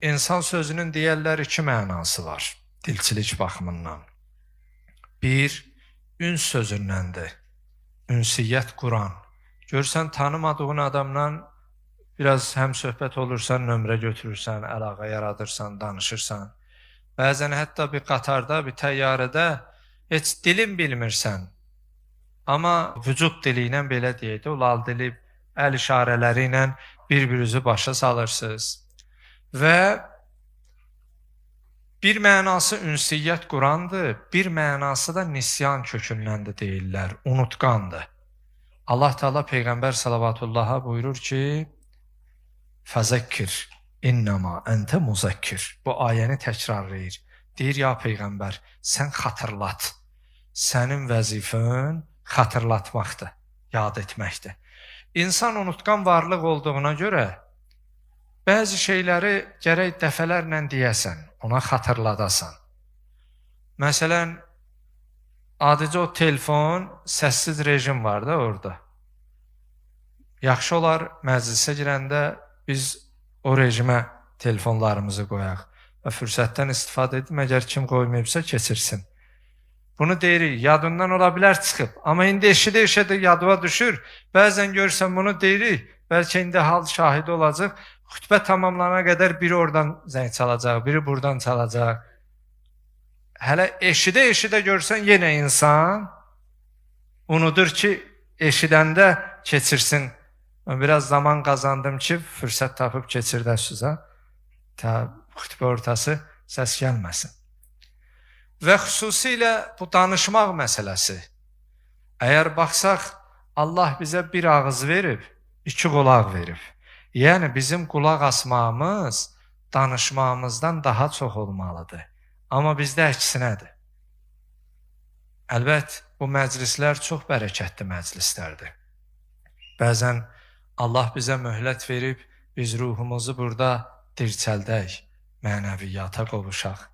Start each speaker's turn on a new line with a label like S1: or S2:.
S1: İnsan sözünün deyərlər iki mənası var dilçilik baxımından. Bir, üns sözündəndir. Ünsiyyət quran. Görsən, tanımadığın adamdan biraz həm söhbət olursan, nömrə götürürsən, əlaqə yaradırsan, danışırsan. Bəzən hətta bir qatarda, bir təyyarədə heç dilin bilmirsən. Amma vücud dili ilə belə deyək də, lal dili, əl işarələri ilə bir-birinizi başa salırsınız. Və bir mənası ünsiyyət qurandır, bir mənası da nisyan kökündəndir deyirlər, unutqandır. Allah Teala Peyğəmbər sallavatullaha buyurur ki, fəzəkkir, innəma əntə muzakkir. Bu ayəni təkrarlayır. Deyir, ya Peyğəmbər, sən xatırlat. Sənin vəzifən xatırlatmaqdır, yad etməkdir. İnsan unutqan varlıq olduğuna görə, bəzi şeyləri gərək dəfələrlə deyəsən, ona xatırladasan. Məsələn, adicə o telefon, səssiz rejim var da orada. Yaxşı olar, məclisə girəndə biz o rejimə telefonlarımızı qoyaq və fürsətdən istifadə edib, əgər kim qoymayıbsa keçirsin. Bunu deyirik, yadından ola bilər çıxıb, amma indi eşidə yadıma düşür. Bəzən görsən bunu deyirik, bəlkə indi hal şahidi olacaq. Xütbə tamamlanana qədər biri oradan zəng çalacaq, biri buradan çalacaq. Hələ eşidə görsən yenə insan unudur ki, eşidəndə keçirsin. Biraz zaman qazandım ki, fürsət tapıb keçirdəsiz. Xütbə ortası səs gəlməsin. Və xüsusilə bu danışmaq məsələsi. Əgər baxsaq, Allah bizə bir ağız verib, iki qulaq verib. Yəni, bizim qulaq asmağımız danışmağımızdan daha çox olmalıdır. Amma bizdə əksinədir. Əlbət, bu məclislər çox bərəkətli məclislərdir. Bəzən Allah bizə möhlət verib, biz ruhumuzu burada dirçəldək, mənəviyyata qovuşaq.